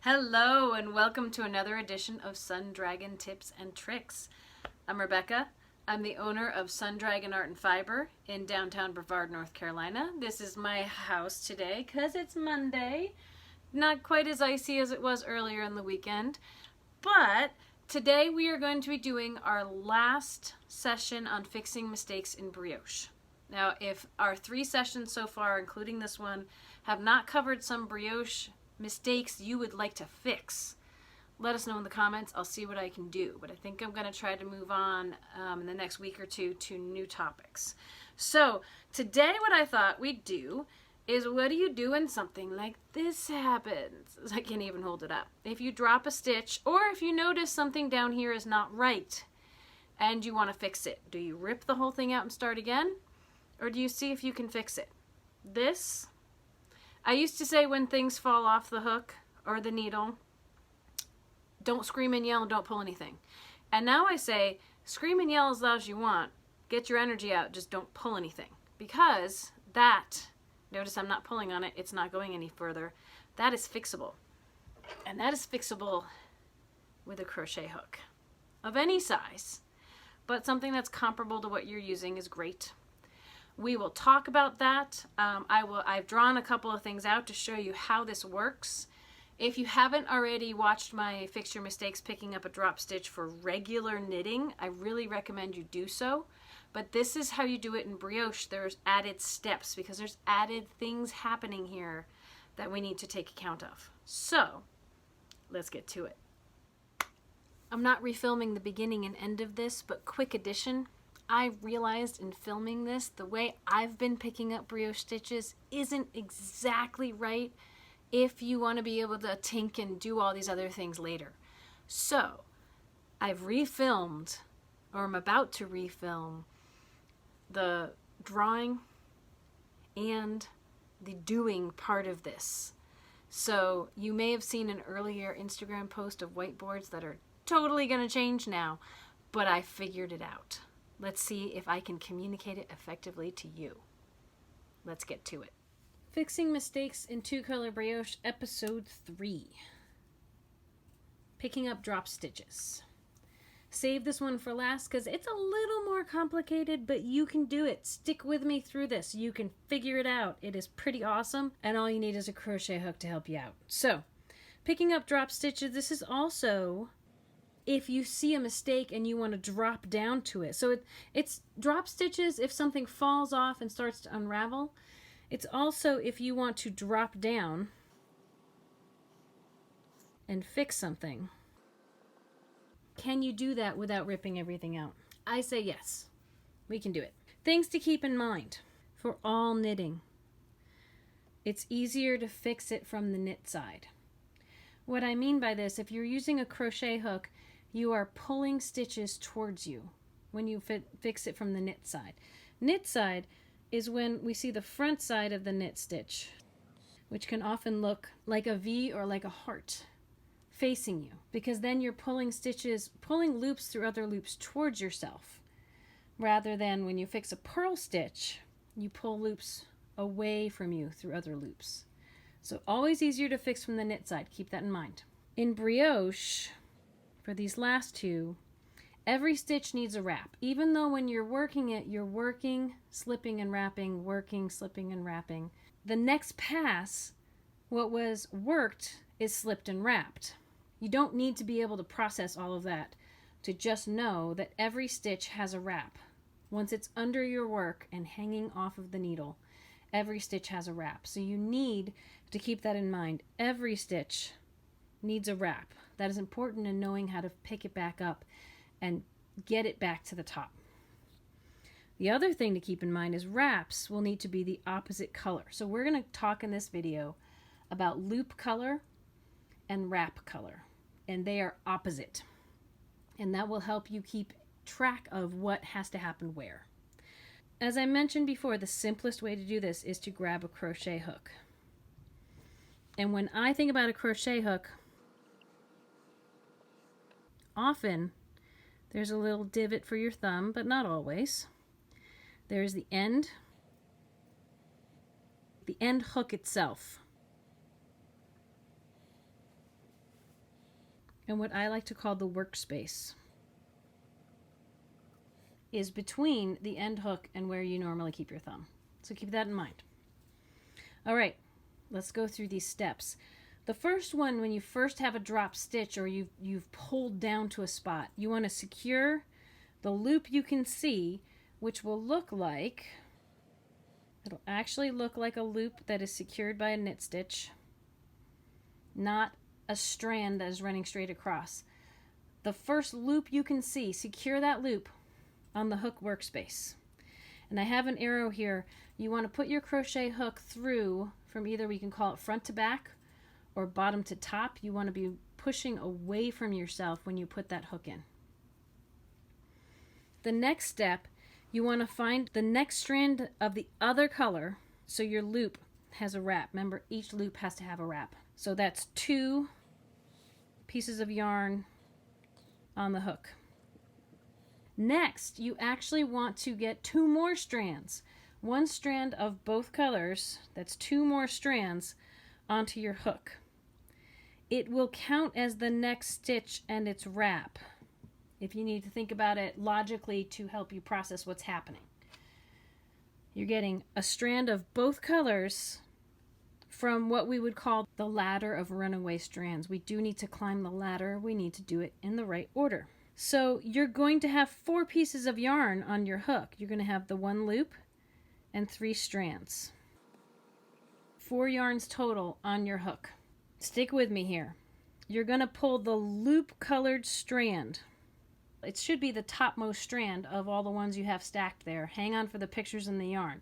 Hello and welcome to another edition of Sun Dragon Tips and Tricks. I'm Rebecca. I'm the owner of Sun Dragon Art and Fiber in downtown Brevard, North Carolina. This is my house today because it's Monday. Not quite as icy as it was earlier in the weekend, but today we are going to be doing our last session on fixing mistakes in brioche. Now, if our 3 sessions so far, including this one, have not covered some brioche mistakes you would like to fix, let us know in the comments. I'll see what I can do, but I think I'm going to try to move on in the next week or two to new topics. So today what I thought we'd do is, what do you do when something like this happens? I can't even hold it up. If you drop a stitch, or if you notice something down here is not right and you want to fix it, do you rip the whole thing out and start again, or do you see if you can fix it? I used to say, when things fall off the hook or the needle, don't scream and yell and don't pull anything. And now I say, scream and yell as loud as you want, get your energy out, just don't pull anything. Because that, notice I'm not pulling on it, it's not going any further, that is fixable. And that is fixable with a crochet hook of any size, but something that's comparable to what you're using is great. We will talk about that. I've drawn a couple of things out to show you how this works. If you haven't already watched my Fix Your Mistakes picking up a drop stitch for regular knitting, I really recommend you do so. But this is how you do it in brioche. There's added steps because there's added things happening here that we need to take account of. So let's get to it. I'm not refilming the beginning and end of this, but quick addition. I realized in filming this, the way I've been picking up brioche stitches isn't exactly right if you want to be able to tink and do all these other things later. So I've refilmed, or I'm about to refilm, the drawing and the doing part of this. So you may have seen an earlier Instagram post of whiteboards that are totally going to change now, but I figured it out. Let's see if I can communicate it effectively to you. Let's get to it. Fixing Mistakes in 2-Color Brioche, Episode 3. Picking up drop stitches. Save this one for last because it's a little more complicated, but you can do it. Stick with me through this. You can figure it out. It is pretty awesome, and all you need is a crochet hook to help you out. So, picking up drop stitches, this is also if you see a mistake and you want to drop down to it. So it's drop stitches if something falls off and starts to unravel. It's also if you want to drop down and fix something. Can you do that without ripping everything out? I say yes. We can do it. Things to keep in mind for all knitting. It's easier to fix it from the knit side. What I mean by this, if you're using a crochet hook, you are pulling stitches towards you when you fix it from the knit side. Knit side is when we see the front side of the knit stitch, which can often look like a V or like a heart facing you, because then you're pulling loops through other loops towards yourself, rather than when you fix a purl stitch, you pull loops away from you through other loops. So always easier to fix from the knit side. Keep that in mind. In brioche, for these last two, every stitch needs a wrap. Even though when you're working it, you're working, slipping and wrapping, working, slipping and wrapping. The next pass, what was worked is slipped and wrapped. You don't need to be able to process all of that to just know that every stitch has a wrap. Once it's under your work and hanging off of the needle, every stitch has a wrap. So you need to keep that in mind. Every stitch needs a wrap. That is important in knowing how to pick it back up and get it back to the top. The other thing to keep in mind is wraps will need to be the opposite color. So we're going to talk in this video about loop color and wrap color, and they are opposite. And that will help you keep track of what has to happen where. As I mentioned before, the simplest way to do this is to grab a crochet hook. And when I think about a crochet hook, often there's a little divot for your thumb, but not always. There's the end hook itself. and what I like to call the workspace is between the end hook and where you normally keep your thumb. So keep that in mind. All right, let's go through these steps. The first one, when you first have a drop stitch or you've pulled down to a spot, you want to secure the loop you can see, which will look like, it'll actually look like a loop that is secured by a knit stitch, not a strand that is running straight across. The first loop you can see, secure that loop on the hook workspace. And I have an arrow here. You want to put your crochet hook through from either, we can call it front to back or bottom to top. You want to be pushing away from yourself when you put that hook in. The next step, you want to find the next strand of the other color so your loop has a wrap. Remember, each loop has to have a wrap. So that's 2 pieces of yarn on the hook. Next, you actually want to get 2 more strands. 1 strand of both colors, that's 2 more strands onto your hook. It will count as the next stitch and its wrap, if you need to think about it logically to help you process what's happening. You're getting a strand of both colors from what we would call the ladder of runaway strands. We do need to climb the ladder. We need to do it in the right order. So you're going to have 4 pieces of yarn on your hook. You're going to have the 1 loop and 3 strands. 4 yarns total on your hook. Stick with me here. You're going to pull the loop colored strand. It should be the topmost strand of all the ones you have stacked there. Hang on for the pictures in the yarn.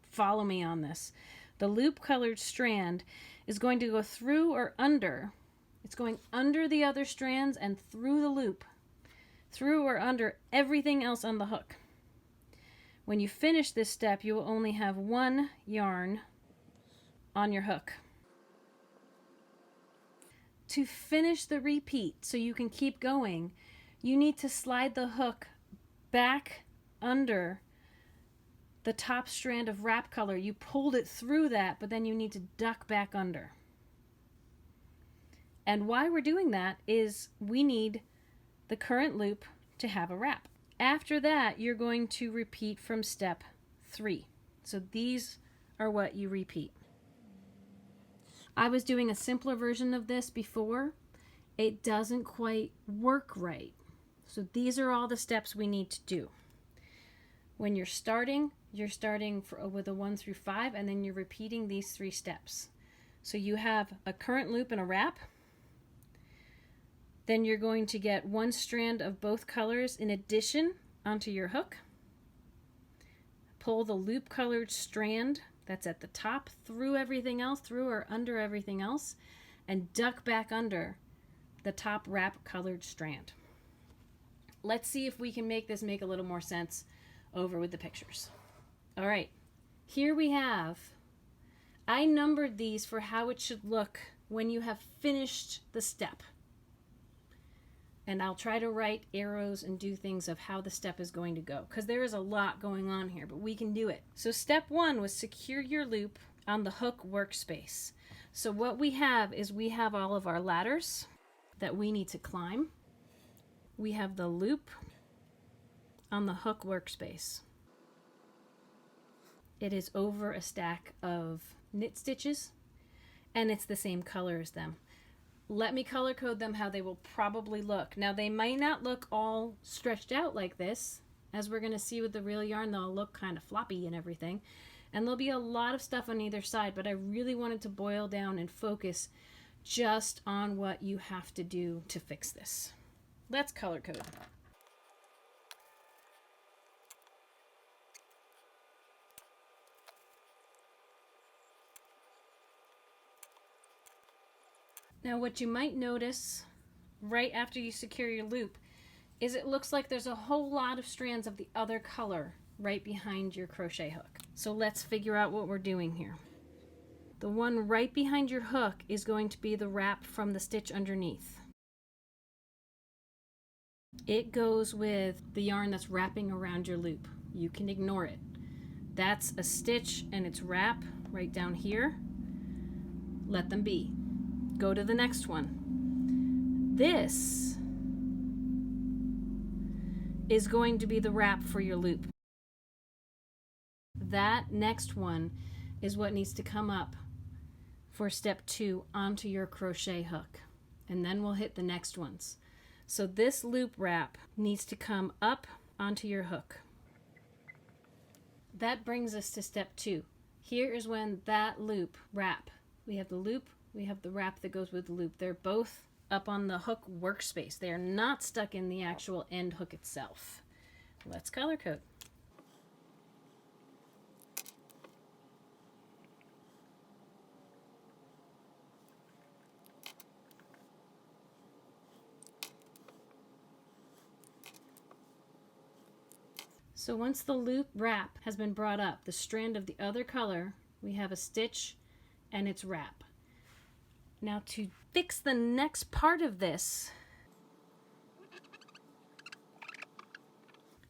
Follow me on this. The loop colored strand is going to go through or under. It's going under the other strands and through the loop. Through or under everything else on the hook. When you finish this step, you will only have 1 yarn on your hook. To finish the repeat, so you can keep going, you need to slide the hook back under the top strand of wrap color. You pulled it through that, but then you need to duck back under. And why we're doing that is we need the current loop to have a wrap. After that, you're going to repeat from step 3. So these are what you repeat. I was doing a simpler version of this before. It doesn't quite work right. So these are all the steps we need to do. When you're starting with a 1 through 5, and then you're repeating these 3 steps. So you have a current loop and a wrap. Then you're going to get 1 strand of both colors in addition onto your hook. Pull the loop colored strand that's at the top through everything else, through or under everything else, and duck back under the top wrap colored strand. Let's see if we can make this make a little more sense over with the pictures. All right, here we have, I numbered these for how it should look when you have finished the step. And I'll try to write arrows and do things of how the step is going to go, because there is a lot going on here, but we can do it. So step 1 was secure your loop on the hook workspace. So what we have is we have all of our ladders that we need to climb. We have the loop on the hook workspace. It is over a stack of knit stitches, and it's the same color as them. Let me color code them how they will probably look. Now they might not look all stretched out like this. As we're going to see with the real yarn, they'll look kind of floppy and everything. And there'll be a lot of stuff on either side, but I really wanted to boil down and focus just on what you have to do to fix this. Let's color code. Now what you might notice right after you secure your loop is it looks like there's a whole lot of strands of the other color right behind your crochet hook. So let's figure out what we're doing here. The one right behind your hook is going to be the wrap from the stitch underneath. It goes with the yarn that's wrapping around your loop. You can ignore it. That's a stitch and its wrap right down here. Let them be. Go to the next one. This is going to be the wrap for your loop. That next one is what needs to come up for step 2 onto your crochet hook, and then we'll hit the next ones. So this loop wrap needs to come up onto your hook. That brings us to step 2. Here is when that loop wrap, we have the loop, we have the wrap that goes with the loop. They're both up on the hook workspace. They are not stuck in the actual end hook itself. Let's color code. So once the loop wrap has been brought up, the strand of the other color, we have a stitch and its wrap. Now to fix the next part of this,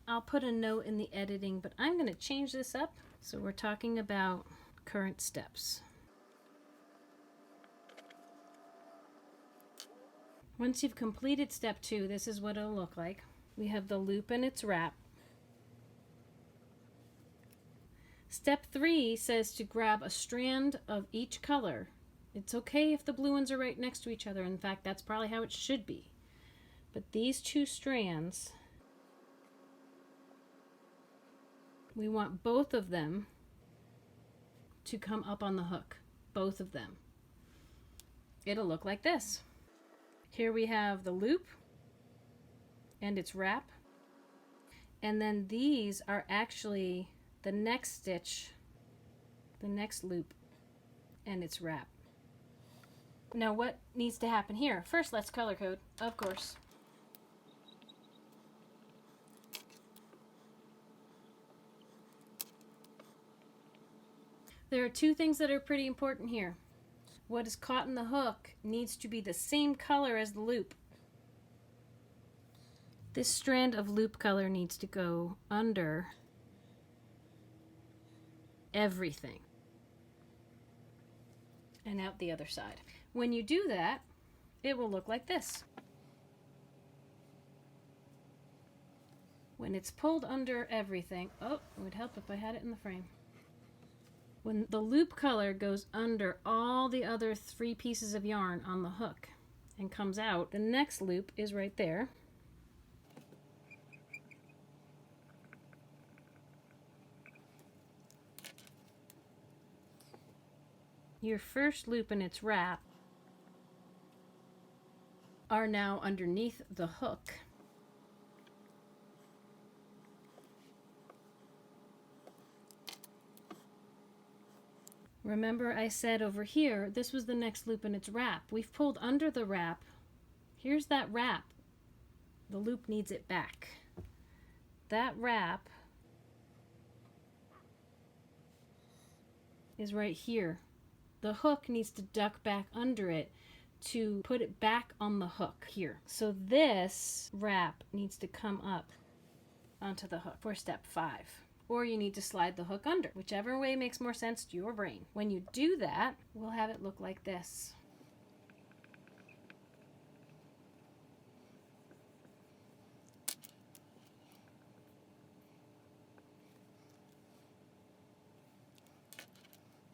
I'll put a note in the editing, but I'm going to change this up. So we're talking about current steps. Once you've completed step 2, this is what it'll look like. We have the loop and its wrap. Step 3 says to grab a strand of each color. It's okay if the blue ones are right next to each other. In fact, that's probably how it should be. But these 2 strands, we want both of them to come up on the hook. Both of them. It'll look like this. Here we have the loop and its wrap. And then these are actually the next stitch, the next loop, and its wrap. Now what needs to happen here? First, let's color code, of course. There are 2 things that are pretty important here. What is caught in the hook needs to be the same color as the loop. This strand of loop color needs to go under everything and out the other side. When you do that, it will look like this. When it's pulled under everything, oh, it would help if I had it in the frame. When the loop color goes under all the other 3 pieces of yarn on the hook and comes out, the next loop is right there. Your first loop and its wrap are now underneath the hook. Remember I said over here, this was the next loop and its wrap. We've pulled under the wrap. Here's that wrap. The loop needs it back. That wrap is right here. The hook needs to duck back under it to put it back on the hook here. So this wrap needs to come up onto the hook for step 5. Or you need to slide the hook under, whichever way makes more sense to your brain. When you do that, we'll have it look like this.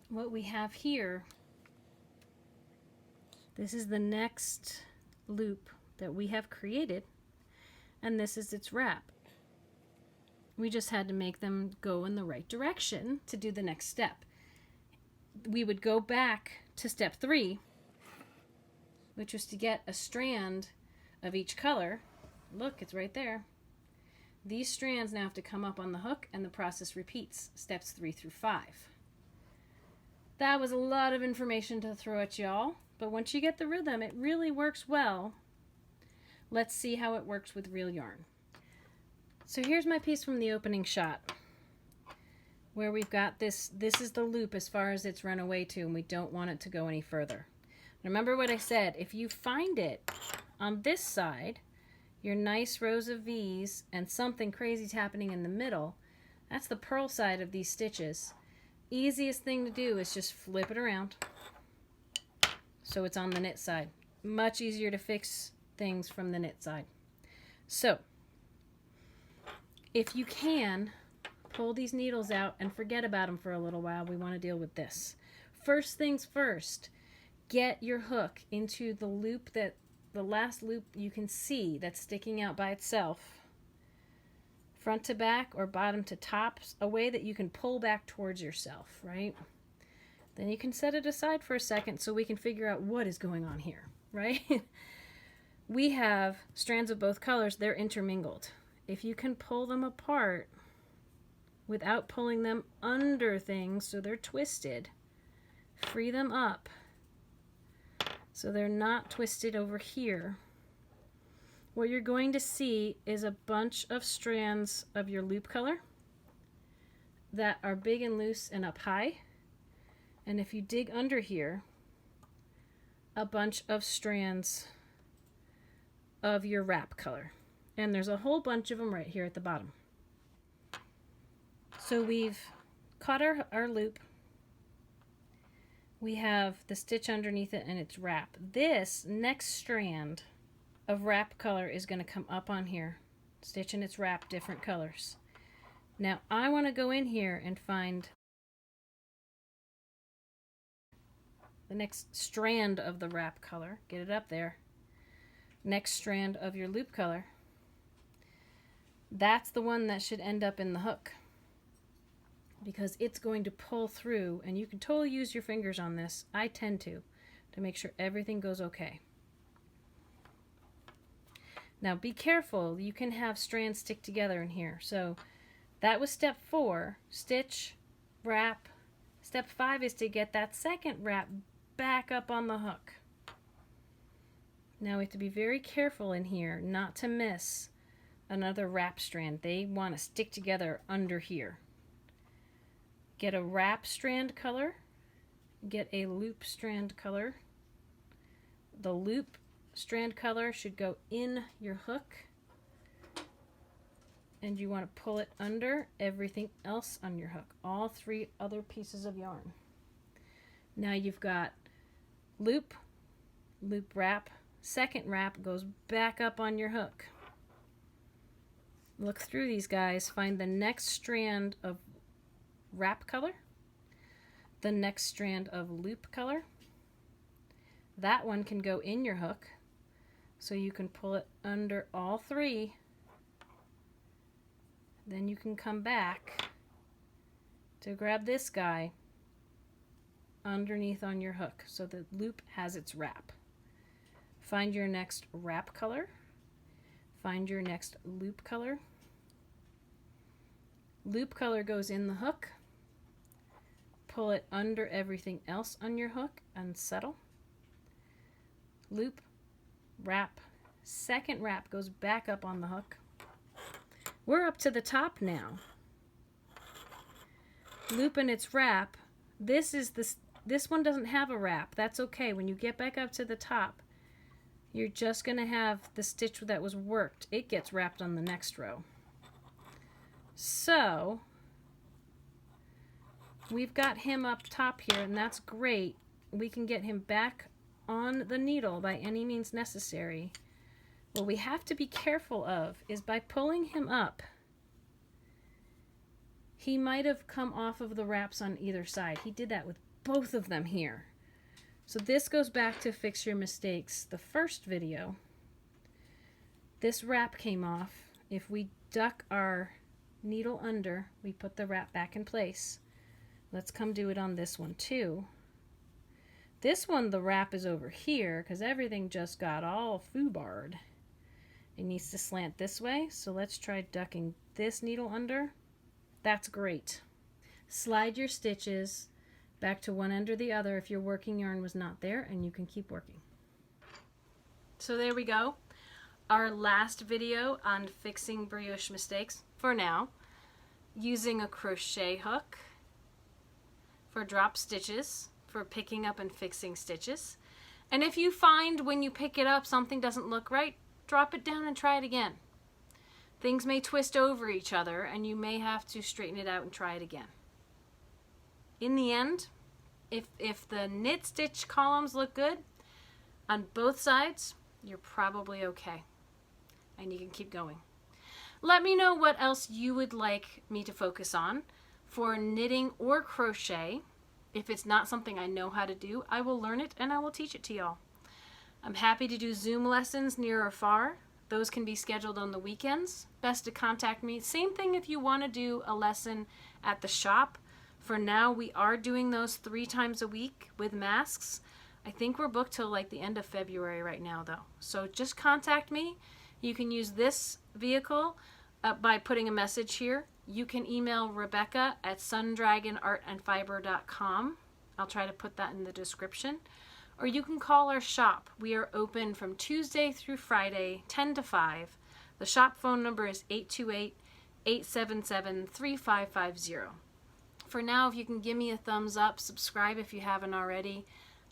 What we have here, this is the next loop that we have created, and this is its wrap. We just had to make them go in the right direction to do the next step. We would go back to step 3, which was to get a strand of each color. Look, it's right there. These strands now have to come up on the hook, and the process repeats, steps 3 through 5. That was a lot of information to throw at y'all, but once you get the rhythm, it really works well. Let's see how it works with real yarn. So here's my piece from the opening shot, where we've got this is the loop as far as it's run away to, and we don't want it to go any further. Remember what I said, if you find it on this side, your nice rows of V's and something crazy's happening in the middle, that's the purl side of these stitches. Easiest thing to do is just flip it around so it's on the knit side. Much easier to fix things from the knit side. So if you can, pull these needles out and forget about them for a little while. We want to deal with this. First things first, get your hook into the loop, that the last loop you can see that's sticking out by itself, front to back or bottom to top, a way that you can pull back towards yourself, right? Then you can set it aside for a second so we can figure out what is going on here, right? We have strands of both colors, they're intermingled. If you can pull them apart without pulling them under things so they're twisted, free them up so they're not twisted over here, what you're going to see is a bunch of strands of your loop color that are big and loose and up high. And if you dig under here, a bunch of strands of your wrap color. And there's a whole bunch of them right here at the bottom. So we've caught our loop. We have the stitch underneath it and it's wrap. This next strand of wrap color is going to come up on here. Stitch and its wrap, different colors. Now I want to go in here and find the next strand of the wrap color. Get it up there. Next strand of your loop color. That's the one that should end up in the hook, because it's going to pull through, and you can totally use your fingers on this. I tend to make sure everything goes okay. Now be careful, you can have strands stick together in here. So that was step 4, stitch, wrap. Step 5 is to get that second wrap back up on the hook. Now we have to be very careful in here not to miss another wrap strand. They want to stick together under here. Get a wrap strand color, get a loop strand color. The loop strand color should go in your hook, and you want to pull it under everything else on your hook, all 3 other pieces of yarn. Now you've got loop, loop wrap, second wrap goes back up on your hook. Look through these guys, find the next strand of wrap color, the next strand of loop color. That one can go in your hook, so you can pull it under all 3. Then you can come back to grab this guy underneath on your hook so the loop has its wrap. Find your next wrap color, find your next loop color. Loop color goes in the hook, pull it under everything else on your hook and settle. Loop, wrap, second wrap goes back up on the hook. We're up to the top now. Loop and its wrap. This one doesn't have a wrap. That's okay. When you get back up to the top, you're just going to have the stitch that was worked. It gets wrapped on the next row. So we've got him up top here, and that's great. We can get him back on the needle by any means necessary. What we have to be careful of is by pulling him up, he might have come off of the wraps on either side. He did that with both of them here. So this goes back to Fix Your Mistakes, the first video. This wrap came off. If we duck our needle under, we put the wrap back in place. Let's come do it on this one too. This one, the wrap is over here because everything just got all foobarred. It needs to slant this way, so let's try ducking this needle under. That's great. Slide your stitches back to one end or the other if your working yarn was not there, and you can keep working. So there we go. Our last video on fixing brioche mistakes for now, using a crochet hook for drop stitches, for picking up and fixing stitches. And if you find when you pick it up something doesn't look right, drop it down and try it again. Things may twist over each other and you may have to straighten it out and try it again. In the end, if the knit stitch columns look good on both sides, You're probably okay. And you can keep going. Let me know what else you would like me to focus on for knitting or crochet. If it's not something I know how to do, I will learn it and I will teach it to y'all. I'm happy to do Zoom lessons near or far. Those can be scheduled on the weekends. Best to contact me. Same thing if you want to do a lesson at the shop. For now, we are doing those 3 times a week with masks. I think we're booked till like the end of February right now though. So just contact me. You can use this vehicle by putting a message here. You can email Rebecca at sundragonartandfiber.com. I'll try to put that in the description. Or you can call our shop. We are open from Tuesday through Friday, 10 to 5. The shop phone number is 828-877-3550. For now, if you can give me a thumbs up, subscribe if you haven't already.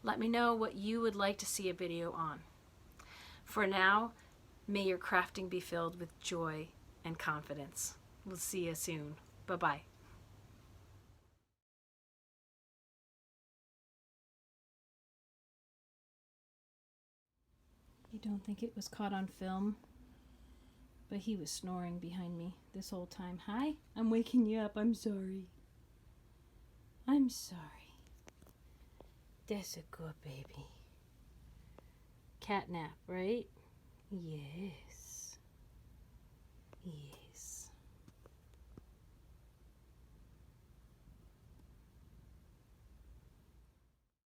Let me know what you would like to see a video on. For now, may your crafting be filled with joy and confidence. We'll see you soon. Bye-bye. You don't think it was caught on film? But he was snoring behind me this whole time. Hi, I'm waking you up. I'm sorry. I'm sorry. That's a good baby. Cat nap, right? Yes. Yeah.